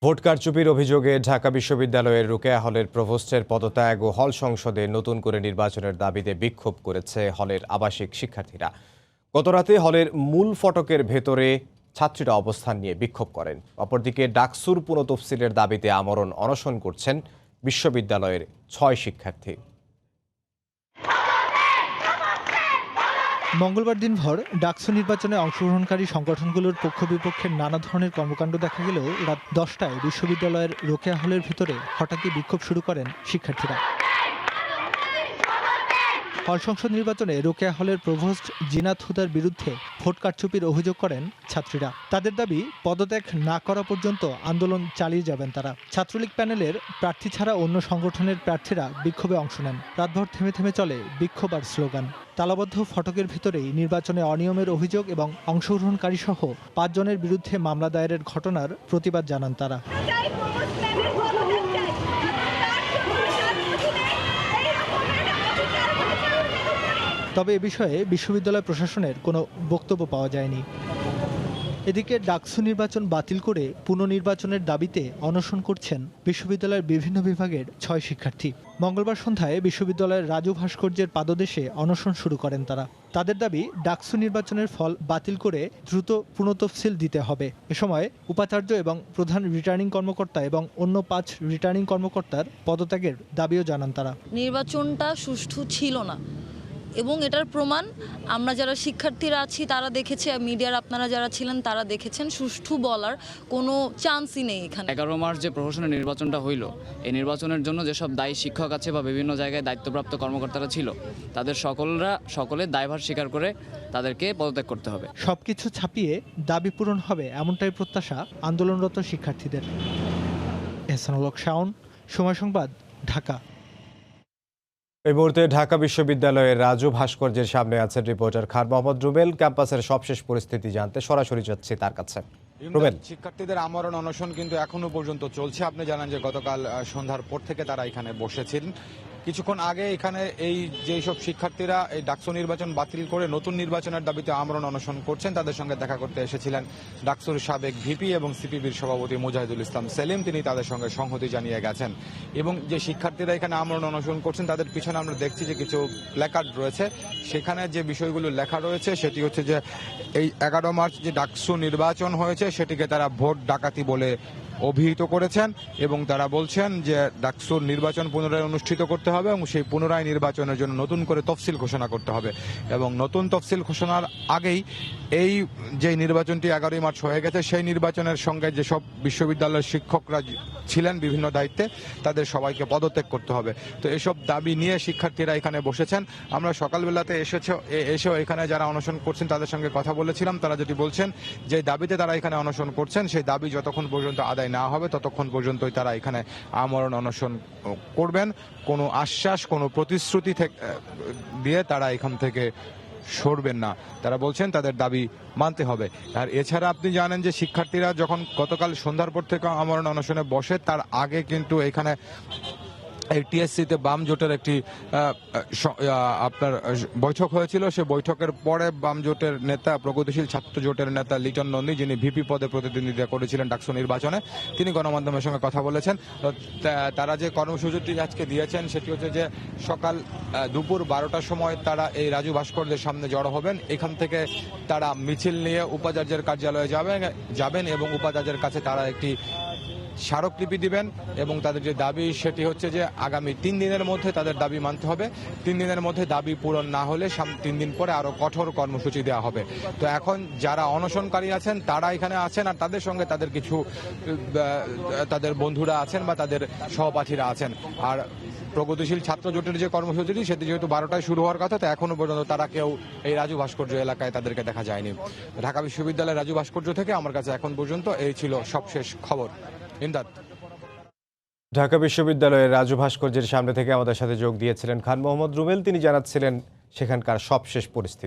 Vote কারচুপির অভিযোগে ঢাকা বিশ্ববিদ্যালয়ের রোকেয়া হলের প্রভোস্টের পদত্যাগ ও হল সংসদে নতুন করে নির্বাচনের দাবিতে বিক্ষোভ করেছে হলের আবাসিক শিক্ষার্থীরা। গতরাতে হলের মূল ফটকের ভেতরে ছাত্রীরা অবস্থান নিয়ে বিক্ষোভ করেন। অপরদিকে ডাকসুর পুনঃতফসিলের দাবিতে আমরণ অনশন করছেন বিশ্ববিদ্যালয়ের ৬ শিক্ষার্থী। মঙ্গলবার দিনভর ডাকসু নির্বাচনে অংশগ্রহণকারী সংগঠনগুলোর পক্ষ বিপক্ষের নানা ধরনের কর্মকাণ্ড দেখা গেলেও রাত 10টায় বিশ্ববিদ্যালয়ের রোকেয়া হলের ভিতরে হঠাৎই বিক্ষোভ শুরু করেন শিক্ষার্থীরা। হল সংসদ নির্বাচনে রোকেয়া হলের প্রভোস্ট জিনাত হুদার বিরুদ্ধে ভোট কারচুপির অভিযোগ করেন ছাত্রীরা। তাদের দাবি পদত্যাগ না করা পর্যন্ত আন্দোলন চালিয়ে যাবেন তারা। ছাত্রলীগ প্যানেলের প্রার্থী ছাড়া অন্য সংগঠনের প্রার্থীরা বিক্ষোভে অংশ নেন। রাতভর থেমে থেমে চলে বিক্ষোভ আর স্লোগান। তালাবদ্ধ ফটকের ভিতরেই নির্বাচনে অনিয়মের অভিযোগ এবং অংশগ্রহণকারী সহ ৫ জনের বিরুদ্ধে মামলা দায়েরের ঘটনার প্রতিবাদ জানান তারা। তবে এ বিষয়ে বিশ্ববিদ্যালয় প্রশাসনের কোনো বক্তব্য পাওয়া যায়নি। এদিকে ডাকসু নির্বাচন বাতিল করে পুনর্নির্বাচনের দাবিতে অনশন করছেন বিশ্ববিদ্যালয়ের বিভিন্ন বিভাগের ৬ শিক্ষার্থী। মঙ্গলবার সন্ধ্যায় বিশ্ববিদ্যালয়ের রাজু ভাস্কর্যের পাদদেশে অনশন শুরু করেন তারা। তাদের দাবি ডাকসু নির্বাচনের ফল বাতিল করে দ্রুত পুনঃতফসিল দিতে হবে। এ সময় উপাচার্য এবং প্রধান রিটার্নিং কর্মকর্তা এবং অন্য ৫ রিটার্নিং কর্মকর্তার পদত্যাগের দাবিও জানান তারা। নির্বাচনটা সুষ্ঠু ছিল না এবং এটার প্রমাণ আমরা যারা শিক্ষার্থীরা আছি তারা দেখেছে, মিডিয়ার আপনারা যারা ছিলেন তারা দেখেছেন। সুষ্ঠু বলার কোনো চান্সই নেই এখানে। 11 মার্চ যে প্রশাসনের নির্বাচনটা হইল, এই নির্বাচনের জন্য যেসব দায়ী শিক্ষক আছে বা বিভিন্ন জায়গায় দায়িত্বপ্রাপ্ত কর্মকর্তারা ছিল, তাদের সকলে দায়ভার স্বীকার করে তাদেরকে পদত্যাগ করতে হবে। সবকিছু ছাপিয়ে দাবি পূরণ হবে এমনটাই প্রত্যাশা আন্দোলনরত শিক্ষার্থীদের। এহসানুল হক শাওন, সময় সংবাদ, ঢাকা। এই মুহূর্তে ঢাকা বিশ্ববিদ্যালয়ের রাজু ভাস্কর্যের সামনে আছেন রিপোর্টার খান মোহাম্মদ রুবেল। ক্যাম্পাসের সবশেষ পরিস্থিতি জানতে সরাসরি যাচ্ছি তার কাছে। রুবেল, শিক্ষার্থীদের আমরণ অনশন কিন্তু এখনো পর্যন্ত চলছে। আপনি জানেন যে গতকাল সন্ধ্যার পর থেকে তারা এখানে বসেছিলেন। কিছুক্ষণ আগে এখানে এই যেসব শিক্ষার্থীরা এই ডাকসু নির্বাচন বাতিল করে নতুন নির্বাচনের দাবিতে আমরণ অনশন করছেন, তাদের সঙ্গে দেখা করতে এসেছিলেন ডাকসুর সাবেক ভিপি এবং সিপিবির সভাপতি মুজাহিদুল ইসলাম সেলিম। তিনি তাদের সঙ্গে সংহতি জানিয়ে গেছেন এবং যে শিক্ষার্থীরা এখানে আমরণ অনশন করছেন তাদের পিছনে আমরা দেখছি যে কিছু প্ল্যাকার্ড রয়েছে। সেখানে যে বিষয়গুলো লেখা রয়েছে সেটি হচ্ছে যে এই 11 মার্চ যে ডাকসু নির্বাচন হয়েছে সেটিকে তারা ভোট ডাকাতি বলে অভিহিত করেছেন এবং তারা বলছেন যে ডাকসুর নির্বাচন পুনরায় অনুষ্ঠিত করতে হবে এবং সেই পুনরায় নির্বাচনের জন্য নতুন করে তফসিল ঘোষণা করতে হবে এবং নতুন তফসিল ঘোষণার আগেই এই যে নির্বাচনটি 11 মার্চ হয়ে গেছে সেই নির্বাচনের সঙ্গে যেসব বিশ্ববিদ্যালয়ের শিক্ষকরা ছিলেন বিভিন্ন দায়িত্বে তাদের সবাইকে পদত্যাগ করতে হবে। তো এসব দাবি নিয়ে শিক্ষার্থীরা এখানে বসেছেন। আমরা সকালবেলাতে এসেও এখানে যারা অনশন করছেন তাদের সঙ্গে কথা বলেছিলাম। তারা যেটি বলছেন যে দাবিতে তারা এখানে অনশন করছেন সেই দাবি যতক্ষণ পর্যন্ত আদায় না হবে ততক্ষণ পর্যন্তই তারা এখানে আমরণ অনশন করবেন। কোনো আশ্বাস, কোনো প্রতিশ্রুতি দিয়ে তারা এখান থেকে সরবেন না। তারা বলছেন তাদের দাবি মানতে হবে। আর এছাড়া আপনি জানেন যে শিক্ষার্থীরা যখন গতকাল সন্ধ্যার পর থেকে আমরণ অনশনে বসে তার আগে কিন্তু এখানে এই টিএসসিতে বাম জোটের একটি আপনার বৈঠক হয়েছিল। সে বৈঠকের পরে বাম জোটের নেতা, প্রগতিশীল ছাত্র জোটের নেতা লিটন নন্দী, যিনি ভিপি পদে প্রতিদ্বন্দ্বিতা করেছিলেন ডাকসু নির্বাচনে, তিনি গণমাধ্যমের সঙ্গে কথা বলেছেন। তারা যে কর্মসূচিটি আজকে দিয়েছেন সেটি হচ্ছে যে সকাল দুপুর 12টার সময় তারা এই রাজু ভাস্কর্যের সামনে জড়ো হবেন। এখান থেকে তারা মিছিল নিয়ে উপাচার্যের কার্যালয়ে যাবেন এবং উপাচার্যের কাছে তারা একটি স্মারকলিপি দিবেন এবং তাদের যে দাবি সেটি হচ্ছে যে আগামী 3 দিনের মধ্যে তাদের দাবি মানতে হবে। 3 দিনের মধ্যে দাবি পূরণ না হলে 3 দিন পরে আরো কঠোর কর্মসূচি দেওয়া হবে। তো এখন যারা অনশনকারী আছেন তারা এখানে আছেন আর তাদের সঙ্গে তাদের কিছু তাদের বন্ধুরা আছেন বা তাদের সহপাঠীরা আছেন। আর প্রগতিশীল ছাত্র জোটের যে কর্মসূচিটি সেটি যেহেতু 12টায় শুরু হওয়ার কথা, তো এখনো পর্যন্ত তারা কেউ এই রাজু ভাস্কর্য এলাকায় তাদেরকে দেখা যায়নি। ঢাকা বিশ্ববিদ্যালয়ের রাজু ভাস্কর্য থেকে আমার কাছে এখন পর্যন্ত এই ছিল সবশেষ খবর। ঢাকা বিশ্ববিদ্যালয়ের রাজু ভাস্কর্যের সামনে থেকে আমাদের সাথে যোগ দিয়েছিলেন খান মোহাম্মদ রুবেল। তিনি জানাচ্ছিলেন সেখানকার সবশেষ পরিস্থিতি।